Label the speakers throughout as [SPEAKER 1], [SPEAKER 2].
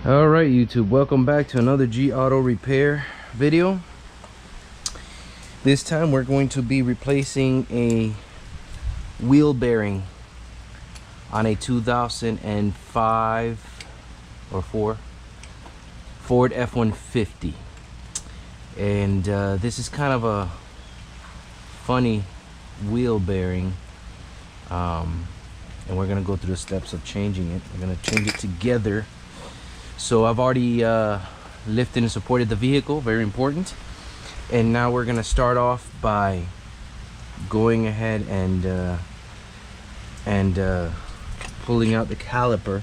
[SPEAKER 1] All right, YouTube, welcome back to another G Auto repair video. This time we're going to be replacing a wheel bearing on a 2005 or 4 Ford F150, and this is kind of a funny wheel bearing, and we're gonna go through the steps of changing it. We're gonna change it together. So I've already lifted and supported the vehicle, very important. And now we're gonna start off by going ahead and pulling out the caliper.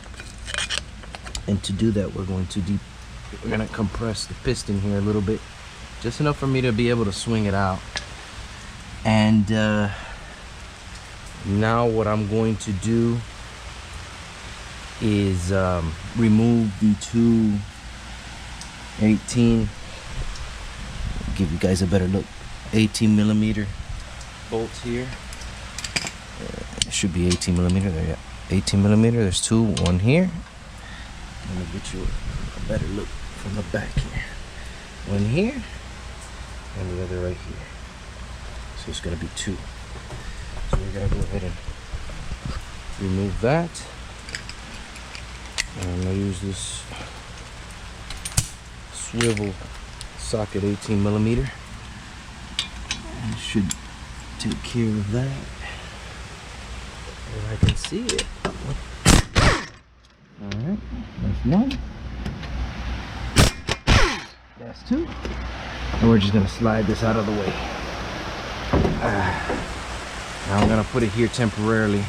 [SPEAKER 1] And to do that, we're gonna compress the piston here a little bit, just enough for me to be able to swing it out. And now what I'm going to do is remove the two give you guys a better look, 18mm bolts here. It should be 18mm there, yeah, 18mm. There's two, one here. Let me get you a better look from the back here. One here and the other right here. So it's gonna be two. So we're gonna go ahead and remove that. And I'm gonna use this swivel socket 18mm. It should take care of that. If I can see it. Alright, that's one. That's two. And we're just gonna slide this out of the way. Now I'm gonna put it here temporarily.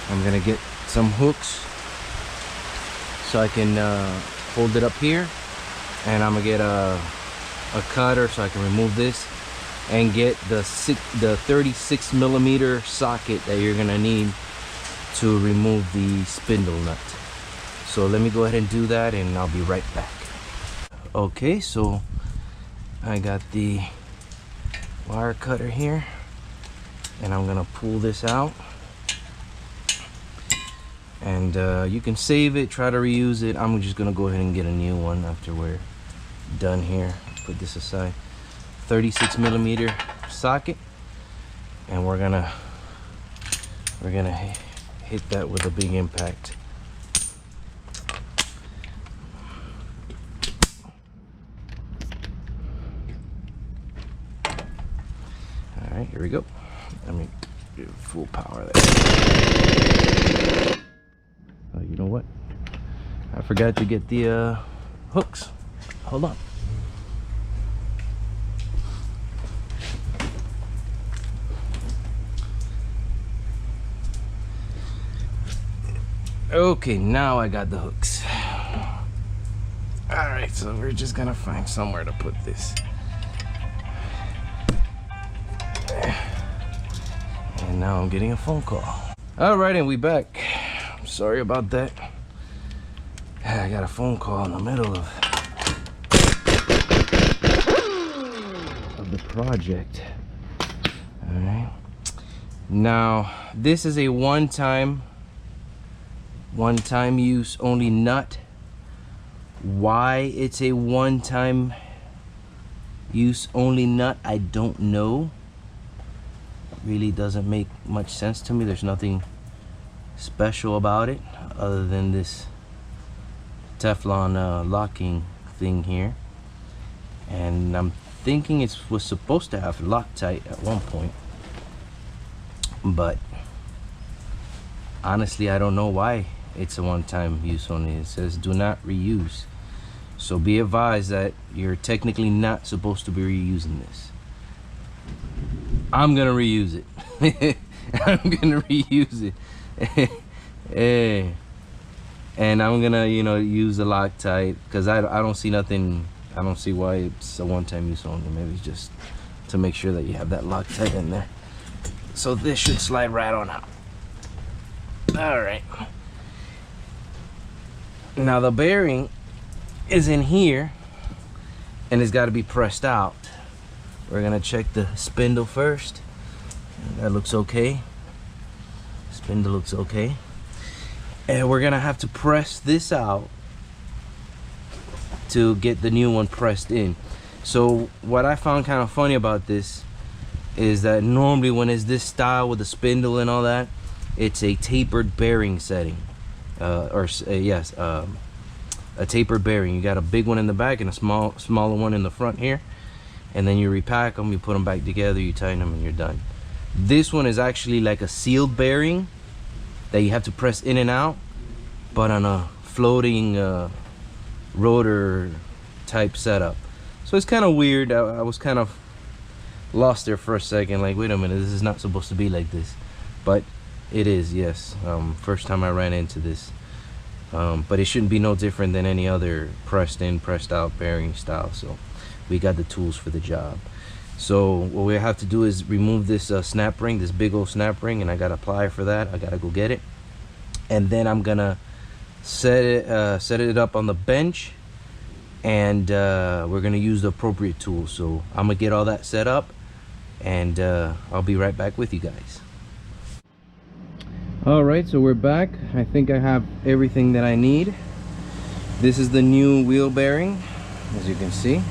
[SPEAKER 1] I'm gonna get some hooks so I can hold it up here, and I'm gonna get a cutter so I can remove this and get the 36mm socket that you're gonna need to remove the spindle nut. So let me go ahead and do that, and I'll be right back. Okay, so I got the wire cutter here, and I'm gonna pull this out. And you can save it, try to reuse it. I'm just gonna go ahead and get a new one after we're done here. Put this aside. 36mm socket, and we're gonna hit that with a big impact. All right, here we go. Let me give full power there. You know what? I forgot to get the hooks. Hold on. Okay, now I got the hooks. Alright, so we're just gonna find somewhere to put this. And now I'm getting a phone call. Alright, and we back. Sorry about that. I got a phone call in the middle of the project. All right. Now, this is a one-time use only nut. Why it's a one-time use only nut, I don't know. Really doesn't make much sense to me. There's nothing special about it other than this Teflon locking thing here, and I'm thinking it was supposed to have Loctite at one point, but honestly I don't know why it's a one-time use only. It says do not reuse, so be advised that you're technically not supposed to be reusing this. I'm gonna reuse it. I'm gonna reuse it. And I'm gonna, use the Loctite, because I don't see nothing. I don't see why it's a one-time use only. Maybe it's just to make sure that you have that Loctite in there. So this should slide right on out. All right. Now the bearing is in here, and it's got to be pressed out. We're gonna check the spindle first. That looks okay. Spindle looks okay. And we're gonna have to press this out to get the new one pressed in. So what I found kind of funny about this is that normally when it's this style with the spindle and all that, it's a tapered bearing setting, a tapered bearing. You got a big one in the back and a smaller one in the front here, and then you repack them, you put them back together, you tighten them, and you're done. This one is actually like a sealed bearing that you have to press in and out, but on a floating rotor type setup. So it's kind of weird. I was kind of lost there for a second, like, wait a minute, this is not supposed to be like this, but it is. Yes. First time I ran into this, but it shouldn't be no different than any other pressed in, pressed out bearing style. So we got the tools for the job. So what we have to do is remove this snap ring, this big old snap ring, and I got a plier for that. I gotta go get it, and then I'm gonna set it up on the bench, and we're gonna use the appropriate tools. So I'm gonna get all that set up, and I'll be right back with you guys. All right, so we're back. I think I have everything that I need. This is the new wheel bearing, as you can see.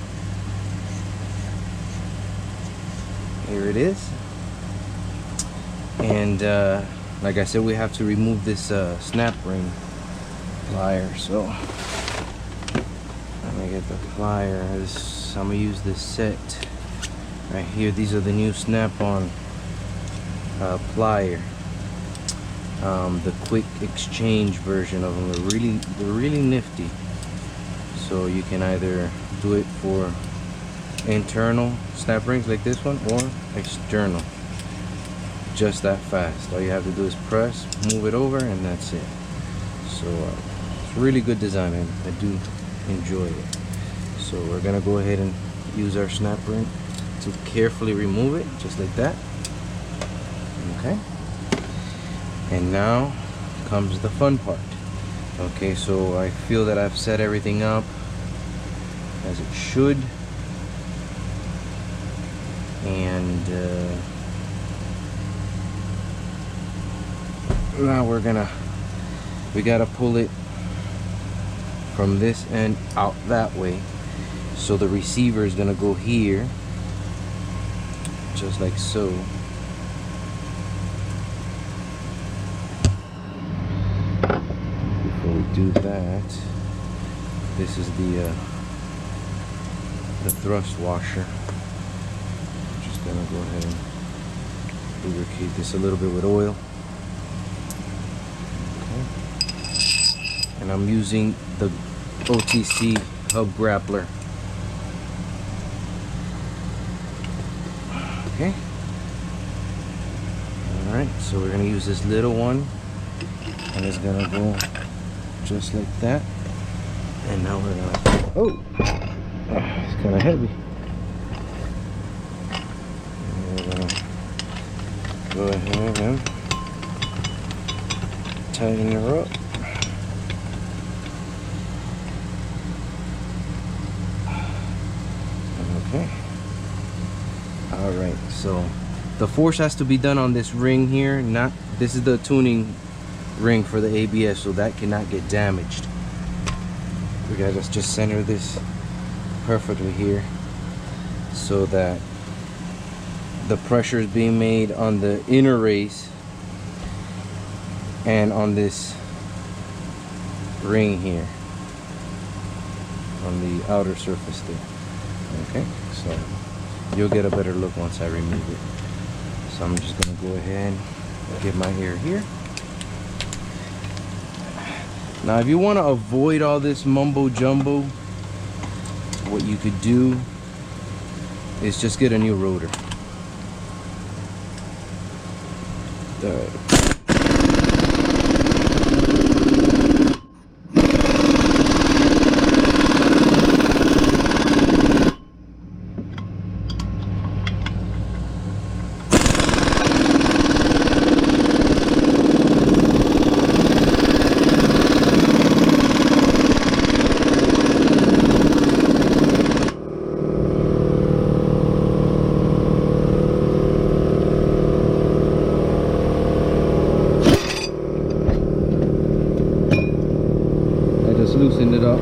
[SPEAKER 1] Here it is. And like I said, we have to remove this snap ring plier. So let me get the pliers. I'm gonna use this set right here. These are the new snap-on plier, the quick exchange version of them. They're really nifty. So you can either do it for internal snap rings like this one, or external, just that fast. All you have to do is press, move it over, and that's it. So it's really good design, and I do enjoy it. So we're gonna go ahead and use our snap ring to carefully remove it, just like that. Okay, and now comes the fun part. Okay, so I feel that I've set everything up as it should, and now we gotta pull it from this end out that way. So the receiver is gonna go here, just like so. Before we do that, this is the thrust washer. Just gonna go ahead and lubricate this a little bit with oil. Okay. And I'm using the OTC hub grappler. Okay. Alright, so we're gonna use this little one, and it's gonna go just like that. And now we're gonna, it's kind of heavy. And we're gonna go ahead and tighten her up. Okay. All right, so the force has to be done on this ring here. This is the tuning ring for the ABS, so that cannot get damaged. We gotta just center this perfectly here, so that the pressure is being made on the inner race and on this ring here on the outer surface there. Okay, so you'll get a better look once I remove it. So I'm just gonna go ahead and get my air here. Now if you want to avoid all this mumbo jumbo, what you could do is just get a new rotor. Loosened it up.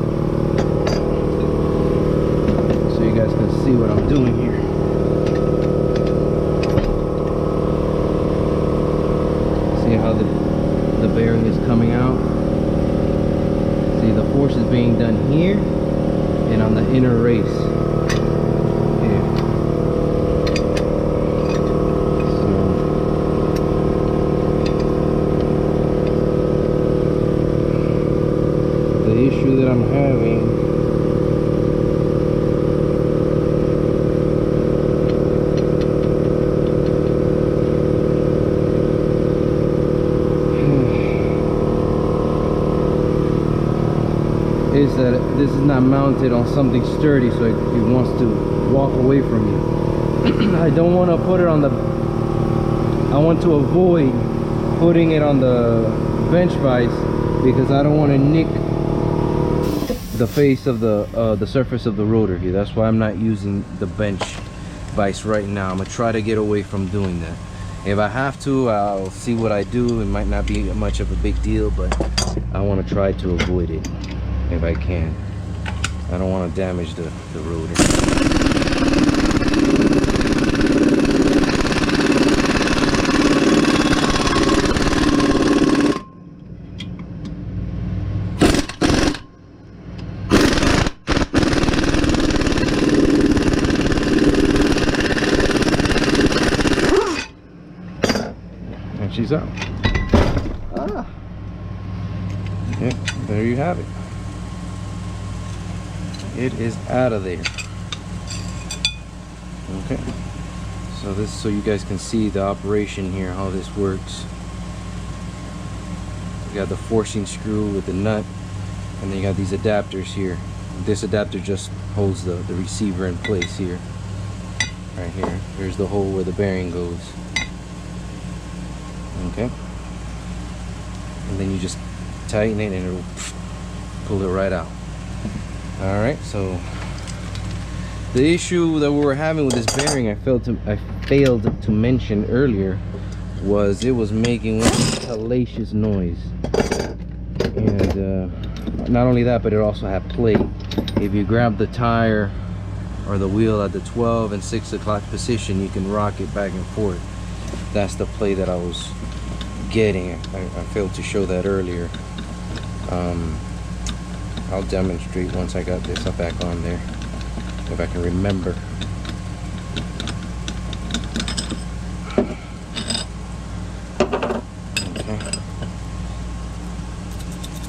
[SPEAKER 1] see what I'm doing here. See how the bearing is coming out. See, the force is being done here and on the inner race. That I'm having is that this is not mounted on something sturdy, so it wants to walk away from you. I don't want to put it on the I want to avoid putting it on the bench vise because I don't want to nick the face of the surface of the rotor here. That's why I'm not using the bench vise right now. I'm gonna try to get away from doing that. If I have to, I'll see what I do. It might not be much of a big deal, but I want to try to avoid it if I can. I don't want to damage the rotor. She's out. Yep, there you have it. It is out of there. Okay, so you guys can see the operation here, how this works. You got the forcing screw with the nut, and then you got these adapters here. This adapter just holds the receiver in place here. Right here. Here's the hole where the bearing goes. Okay, and then you just tighten it and it'll pull it right out. All right, so the issue that we were having with this bearing, I failed to mention earlier, was it was making one hellacious noise. And not only that, but it also had play. If you grab the tire or the wheel at the 12 and 6 o'clock position, you can rock it back and forth. That's the play that I was getting. I failed to show that earlier. I'll demonstrate once I got this up back on there, if I can remember.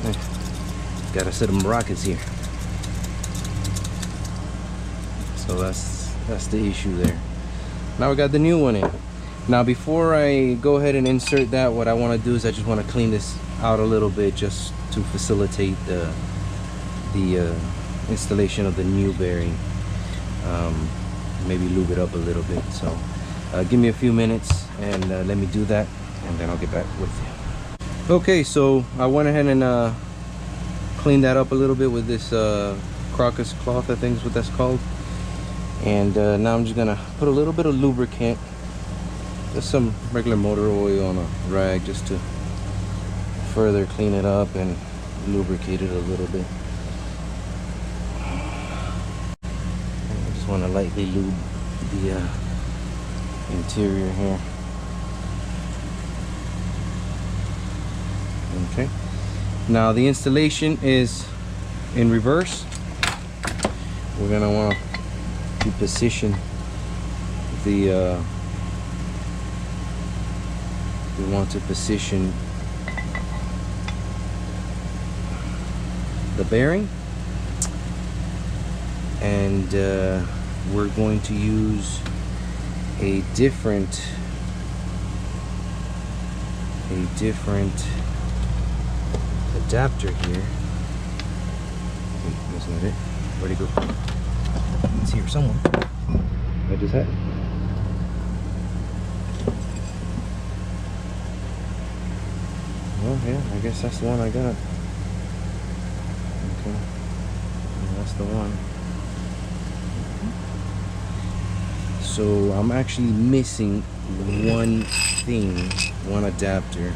[SPEAKER 1] Okay. Got a set of rockets here. So that's the issue there. Now we got the new one in. Now before I go ahead and insert that, what I want to do is I just want to clean this out a little bit, just to facilitate the installation of the new bearing. Maybe lube it up a little bit. So give me a few minutes and let me do that, and then I'll get back with you. Okay, so I went ahead and cleaned that up a little bit with this crocus cloth, I think is what that's called. And now I'm just gonna put a little bit of lubricant, just some regular motor oil on a rag, just to further clean it up and lubricate it a little bit. I just want to lightly lube the interior here. Okay, now the installation is in reverse. We're gonna want to position the we want to position the bearing, and we're going to use a different adapter here. That's not it. Where'd it go? It's here somewhere. I just had it. Well, yeah, I guess that's the one I got. Okay, yeah, that's the one. So I'm actually missing one thing, one adapter.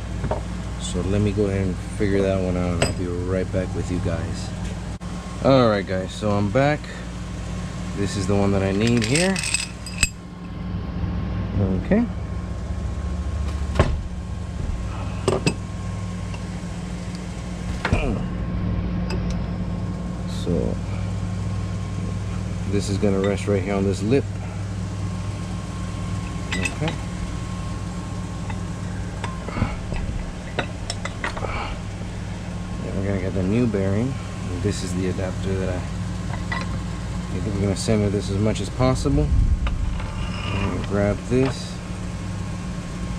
[SPEAKER 1] So let me go ahead and figure that one out, and I'll be right back with you guys. Alright guys, so I'm back. This is the one that I need here. Okay. So this is going to rest right here on this lip. Okay. Then we're going to get the new bearing. And this is the adapter that we're going to center this as much as possible. I'm going to grab this.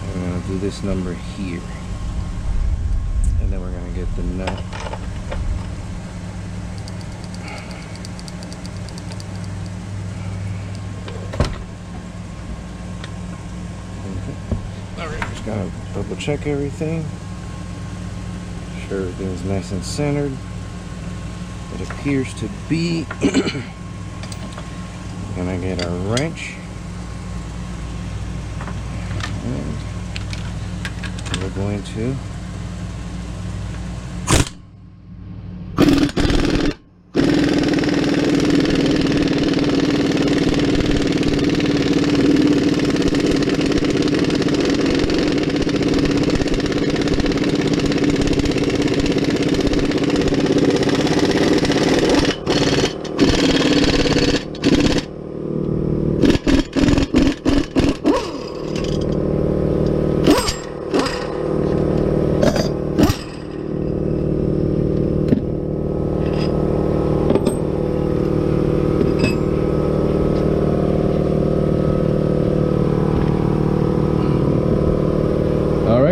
[SPEAKER 1] I'm going to do this number here. And then we're going to get the nut. Gotta double check everything, sure everything's nice and centered. It appears to be. We're gonna get our wrench, and we're going to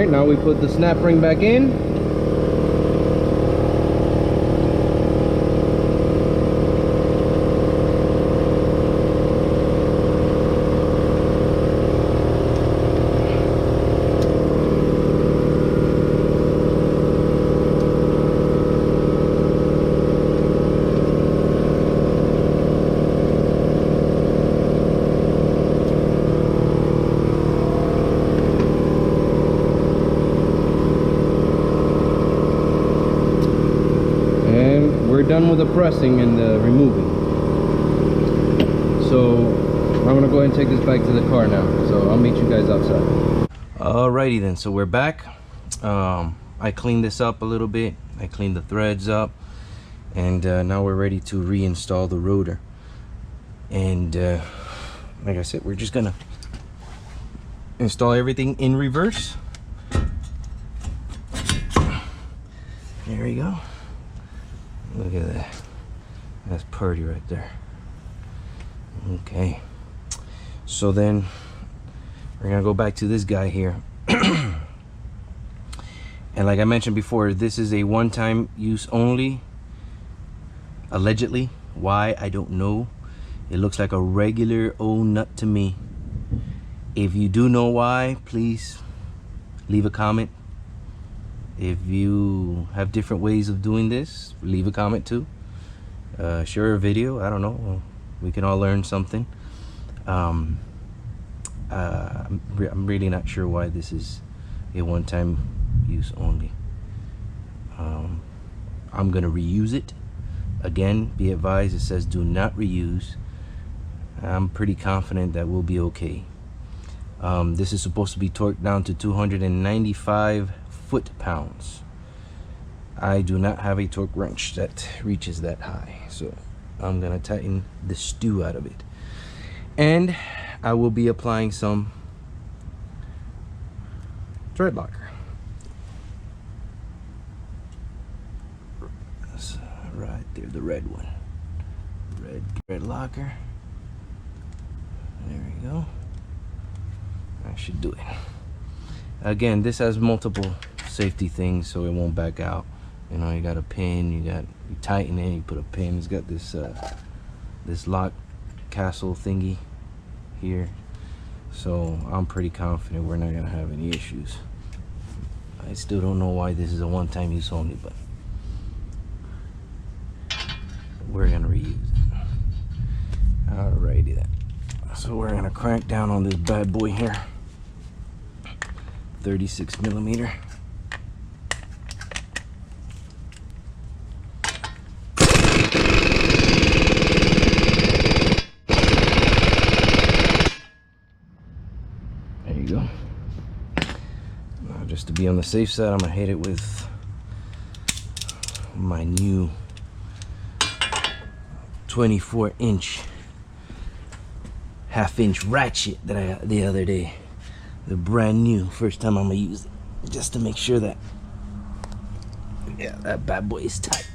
[SPEAKER 1] now we put the snap ring back in. Done with the pressing and the removing, so I'm gonna go ahead and take this back to the car now, so I'll meet you guys outside. Alrighty then, so we're back. I cleaned this up a little bit, I cleaned the threads up, and now we're ready to reinstall the rotor. And like I said, we're just gonna install everything in reverse. There we go. Look at that. That's pretty right there. Okay. So then we're gonna go back to this guy here. And like I mentioned before, this is a one-time use only. Allegedly. Why, I don't know. It looks like a regular old nut to me. If you do know why, please leave a comment. If you have different ways of doing this, leave a comment too. Share a video, I don't know. We can all learn something. I'm really not sure why this is a one-time use only. I'm gonna reuse it. Again, be advised, it says do not reuse. I'm pretty confident that we'll be okay. This is supposed to be torqued down to 295 foot-pounds. I do not have a torque wrench that reaches that high, so I'm gonna tighten the stew out of it, and I will be applying some thread locker. That's right there, the red one, red thread locker. There we go. That should do it. Again, this has multiple safety things so it won't back out. You know, you got a pin, you tighten it, you put a pin. It's got this this lock castle thingy here, so I'm pretty confident we're not gonna have any issues. I still don't know why this is a one-time use only, but we're gonna reuse it. Alrighty then, so we're gonna crank down on this bad boy here. 36 millimeter. be on the safe side, I'm gonna hit it with my new 24-inch half-inch ratchet that I got the other day. The brand new, first time I'm gonna use it, just to make sure that, yeah, that bad boy is tight.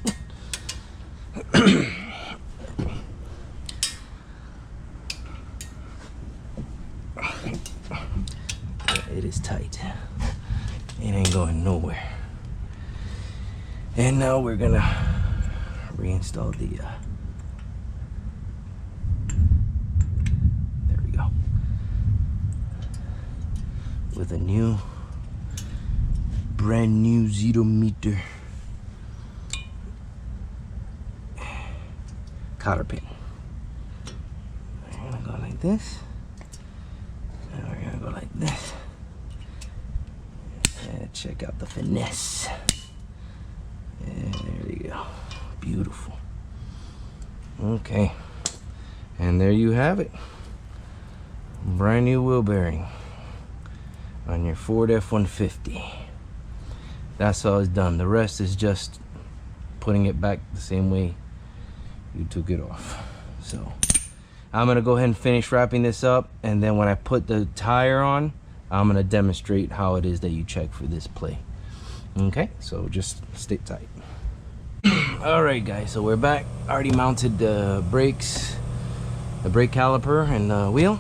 [SPEAKER 1] It is tight. It ain't going nowhere. And now we're gonna reinstall the there we go, with a new brand new 0 meter cotter pin. We're gonna go like this, and we're gonna go like this. And check out the finesse. And there you go. Beautiful. Okay. And there you have it. Brand new wheel bearing on your Ford F-150. That's all it's done. The rest is just putting it back the same way you took it off. So I'm gonna go ahead and finish wrapping this up, and then when I put the tire on, I'm gonna demonstrate how it is that you check for this play. Okay, so just stay tight. All right, guys, so we're back. Already mounted the brakes, the brake caliper, and the wheel.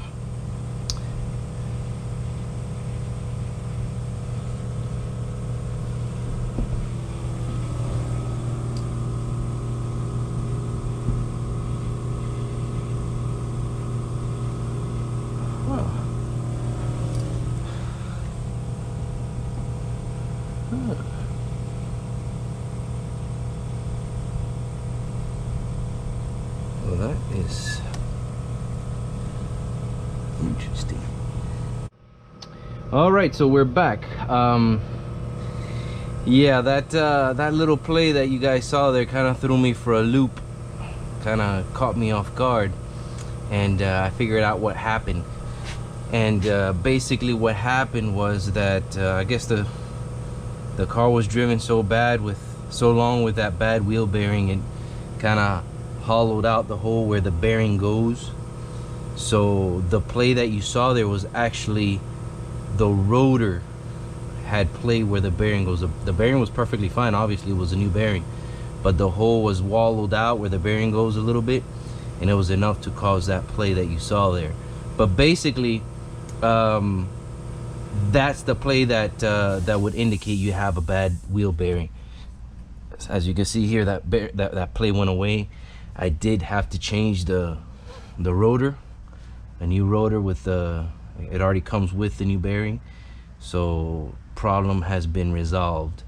[SPEAKER 1] Well, that is interesting. All right, so we're back. Yeah, that little play that you guys saw there kind of threw me for a loop, kind of caught me off guard, and I figured out what happened. And basically what happened was that I guess the car was driven so long with that bad wheel bearing, it kind of hollowed out the hole where the bearing goes. So the play that you saw there was actually the rotor had play where the bearing goes. The bearing was perfectly fine, obviously it was a new bearing, but the hole was wallowed out where the bearing goes a little bit, and it was enough to cause that play that you saw there. But basically that's the play that that would indicate you have a bad wheel bearing. As you can see here, that play went away. I did have to change the rotor, a new rotor with the, it already comes with the new bearing, so problem has been resolved.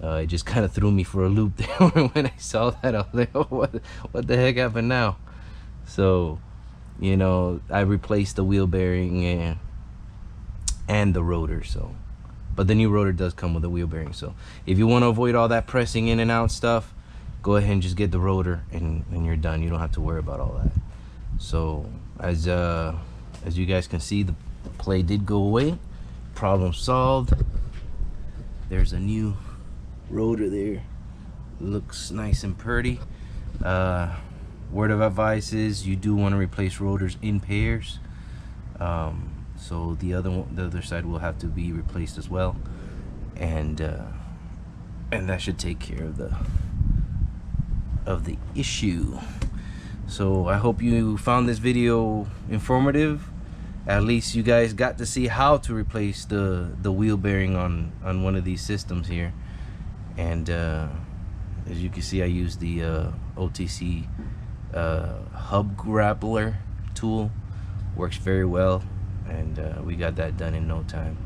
[SPEAKER 1] It just kind of threw me for a loop there when I saw that. I was like, oh, what the heck happened now? So, you know, I replaced the wheel bearing and the rotor. So, but the new rotor does come with a wheel bearing. So if you want to avoid all that pressing in and out stuff, go ahead and just get the rotor, and you're done. You don't have to worry about all that. So as you guys can see, the play did go away. Problem solved. There's a new rotor there. Looks nice and pretty. Word of advice is you do want to replace rotors in pairs. So the other side will have to be replaced as well, and that should take care of the issue. So I hope you found this video informative. At least you guys got to see how to replace the wheel bearing on one of these systems here. And as you can see, I used the OTC hub grappler tool. Works very well, and we got that done in no time.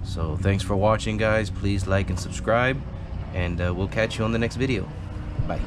[SPEAKER 1] So thanks for watching, guys. Please like and subscribe, and we'll catch you on the next video. Bye.